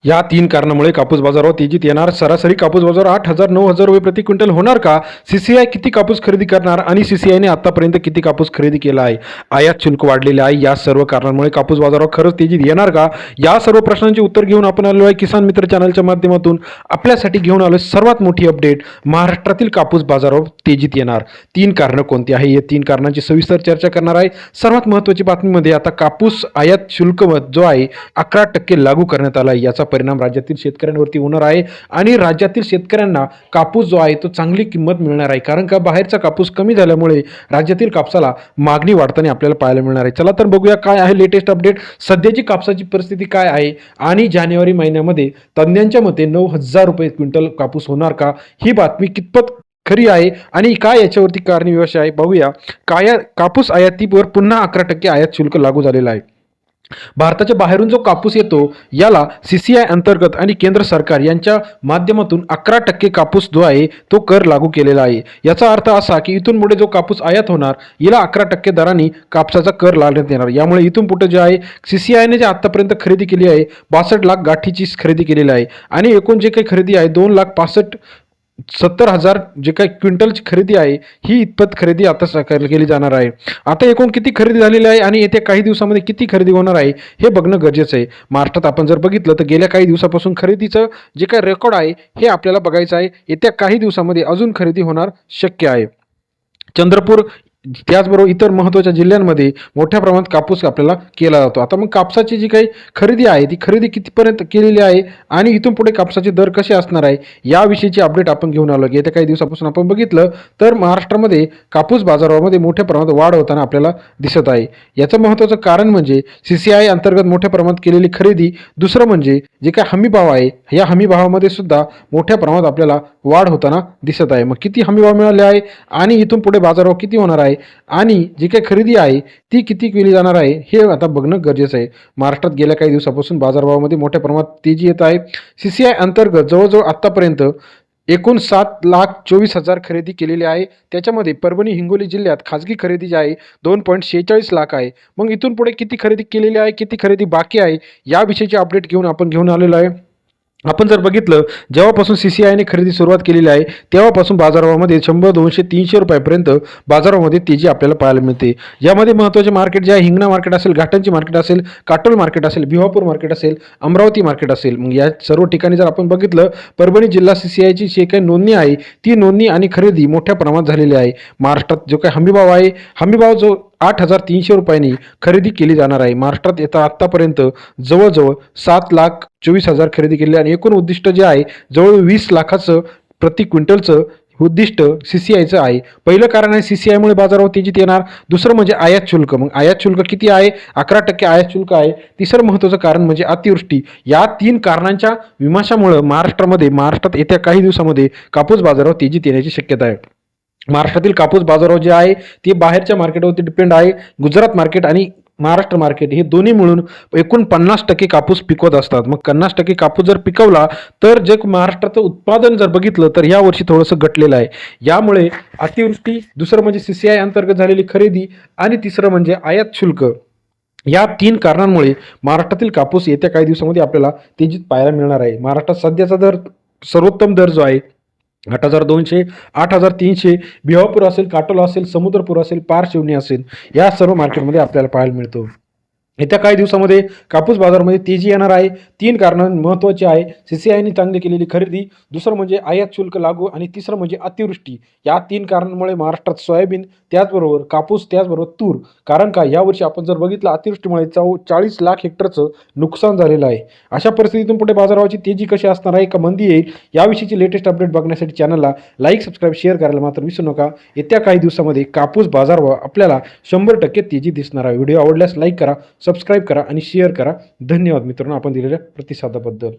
या तीन कारणामुळे कापूस बाजारावर तेजीत येणार. सरासरी कापूस बाजार 8,000 9,000 रुपये प्रति क्विंटल होणार का? सीसीआय किती कापूस खरेदी करणार आणि सीसीआयने आतापर्यंत किती कापूस खरेदी केला आहे? आयात शुल्क वाढलेले आहे. या सर्व कारणांमुळे कापूस बाजारावर खरंच तेजीत येणार का? या सर्व प्रश्नांची उत्तर घेऊन आपण आलो आहे किसान मित्र चॅनलच्या माध्यमातून. आपल्यासाठी घेऊन आलो सर्वात मोठी अपडेट. महाराष्ट्रातील कापूस बाजारावर तेजीत येणार. तीन कारणं कोणती आहे? या तीन कारणांची सविस्तर चर्चा करणार आहे. सर्वात महत्त्वाची बातमीमध्ये आता कापूस आयात शुल्क जो आहे 11% लागू करण्यात आला आहे. याचा परिणाम राज्यातील शेतकऱ्यांवरती होणार आहे आणि राज्यातील शेतकऱ्यांना कापूस जो आहे तो चांगली किंमत मिळणार आहे. कारण का बाहेरचा कापूस कमी झाल्यामुळे राज्यातील कापसाला मागणी वाढताना आपल्याला पाहायला मिळणार आहे. चला तर बघूया काय आहे लेटेस्ट अपडेट. सध्याची कापसाची परिस्थिती काय आहे आणि जानेवारी महिन्यामध्ये तज्ञांच्या मते 9,000 रुपये क्विंटल कापूस होणार का? ही बातमी कितपत खरी आहे आणि काय याच्यावरती कारणविशेष आहे बघूया. कापूस आयातीवर पुन्हा 11% आयात शुल्क लागू झालेला आहे. भारताच्या बाहेरून जो कापूस येतो याला सीसीआय अंतर्गत आणि केंद्र सरकार यांच्या माध्यमातून 11% कापूस जो आहे तो कर लागू केलेला आहे. याचा अर्थ असा की इथून पुढे जो कापूस आयात होणार याला 11% दराने कापसाचा कर लावण्यात येणार. यामुळे इथून पुढे जे आहे सीसीआयने जे आतापर्यंत खरेदी केली आहे 62 लाख गाठीची खरेदी केलेली आहे आणि एकूण जे काही खरेदी आहे 2,65,70,000 जे काही क्विंटलची खरेदी आहे ही इतपत खरेदी आता केली जाणार आहे. आता एकूण किती खरेदी झालेली आहे आणि येत्या काही दिवसामध्ये किती खरेदी होणार आहे हे बघणं गरजेचं आहे. महाराष्ट्रात आपण जर बघितलं तर गेल्या काही दिवसापासून खरेदीचं जे काही रेकॉर्ड आहे हे आपल्याला बघायचं आहे. येत्या काही दिवसामध्ये अजून खरेदी होणार शक्य आहे. चंद्रपूर त्याचबरोबर इतर महत्त्वाच्या जिल्ह्यांमध्ये मोठ्या प्रमाणात कापूस आपल्याला केला जातो. आता मग कापसाची जी काही खरेदी आहे ती खरेदी कितीपर्यंत केलेली आहे आणि इथून पुढे कापसाचे दर कसे असणार आहे याविषयीची अपडेट आपण घेऊन आलो. येत्या काही दिवसापासून आपण बघितलं तर महाराष्ट्रामध्ये कापूस बाजारामध्ये मोठ्या प्रमाणात वाढ होताना आपल्याला दिसत आहे. याचं महत्त्वाचं कारण म्हणजे सीसीआय अंतर्गत मोठ्या प्रमाणात केलेली खरेदी. दुसरं म्हणजे जे काही हमी भाव आहे या हमी भावामध्ये सुद्धा मोठ्या प्रमाणात आपल्याला वाढ होताना दिसत आहे. मग किती हमी भाव मिळाले आहे आणि इथून पुढे बाजारावर किती होणार आहे आणि जी काही खरेदी आहे ती किती केली जाणार आहे हे आता बघणं गरजेचं आहे. महाराष्ट्रात गेल्या काही दिवसापासून बाजारभावामध्ये मोठ्या प्रमाणात तेजी येत आहे. सीसीआय अंतर्गत जवळजवळ आतापर्यंत एकूण 7,24,000 खरेदी केलेली आहे. त्याच्यामध्ये परभणी हिंगोली जिल्ह्यात खाजगी खरेदी जी आहे 2.46 लाख आहे. मग इथून पुढे किती खरेदी केलेली आहे किती खरेदी बाकी आहे याविषयीची अपडेट घेऊन आलेलो आहे. आपण जर बघितलं जेव्हापासून सीसीआयने खरेदी सुरुवात केलेली आहे तेव्हापासून बाजारामध्ये 100 200 300 रुपयापर्यंत बाजारामध्ये तेजी आपल्याला पाहायला मिळते. यामध्ये महत्त्वाचे मार्केट जे आहे हिंगणा मार्केट असेल, घाटंजी मार्केट असेल, काटोल मार्केट असेल, भिवापूर मार्केट असेल, अमरावती मार्केट असेल. मग या सर्व ठिकाणी जर आपण बघितलं परभणी जिल्हा सीसीआयची जे काही नोंदणी आहे ती नोंदणी आणि खरेदी मोठ्या प्रमाणात झालेली आहे. महाराष्ट्रात जो काही हमीभाव आहे हमीभाव जो 8,300 रुपयांनी खरेदी केली जाणार आहे. महाराष्ट्रात येता आत्तापर्यंत जवळजवळ 7,24,000 खरेदी केली आणि एकूण उद्दिष्ट जे आहे जवळ 20 लाखाचं प्रति क्विंटलचं उद्दिष्ट सीसीआयचं आहे. पहिलं कारण आहे सीसीआयमुळे बाजारावर तेजीत येणार. दुसरं म्हणजे आयात शुल्क. मग आयात शुल्क किती आहे? 11% आयात शुल्क आहे. तिसरं महत्त्वाचं कारण म्हणजे अतिवृष्टी. या तीन कारणांच्या विमाशामुळे महाराष्ट्रात येत्या काही दिवसामध्ये कापूस बाजारावर तेजीत येण्याची शक्यता आहे. महाराष्ट्रातील कापूस बाजारावर जे आहे ते बाहेरच्या मार्केटवरती डिपेंड आहे. गुजरात मार्केट आणि महाराष्ट्र मार्केट हे दोन्ही मिळून एकूण 50% कापूस पिकवत असतात. मग 50% कापूस जर पिकवला तर जे महाराष्ट्राचं उत्पादन जर बघितलं तर या वर्षी थोडंसं घटलेलं आहे. यामुळे अतिवृष्टी, दुसरं म्हणजे सीसीआय अंतर्गत झालेली खरेदी आणि तिसरं म्हणजे आयात शुल्क. या तीन कारणांमुळे महाराष्ट्रातील कापूस येत्या काही दिवसामध्ये आपल्याला तेजीत पाहायला मिळणार आहे. महाराष्ट्रात सध्याचा दर सर्वोत्तम दर जो आहे 8,200 8,300 भिवापूर असेल, काटोल असेल, समुद्रपूर असेल, पारशिवनी असेल या सर्व मार्केटमध्ये आपल्याला पाहायला मिळतो. येत्या काही दिवसामध्ये कापूस बाजारामध्ये तेजी येणार आहे. तीन कारणं महत्त्वाची आहे. सीसीआयने चांगली केलेली खरेदी, दुसरं म्हणजे आयात शुल्क लागू आणि तिसरं म्हणजे अतिवृष्टी. या तीन कारणांमुळे महाराष्ट्रात सोयाबीन त्याचबरोबर कापूस त्याचबरोबर तूर. कारण का यावर्षी आपण जर बघितलं अतिवृष्टीमुळे 40 लाख हेक्टरचं नुकसान झालेलं आहे. अशा परिस्थितीतून पुढे बाजाराची तेजी कशी असणार आहे का मंदी येईल याविषयीची लेटेस्ट अपडेट बघण्यासाठी चॅनलला लाईक सबस्क्राईब शेअर करायला मात्र विसरू नका. येत्या काही दिवसामध्ये कापूस बाजारावर आपल्याला 100% तेजी दिसणार आहे. व्हिडिओ आवडल्यास लाईक करा, सबस्क्राईब करा आणि शेअर करा. धन्यवाद मित्रांनो आपण दिलेल्या प्रतिसादाबद्दल.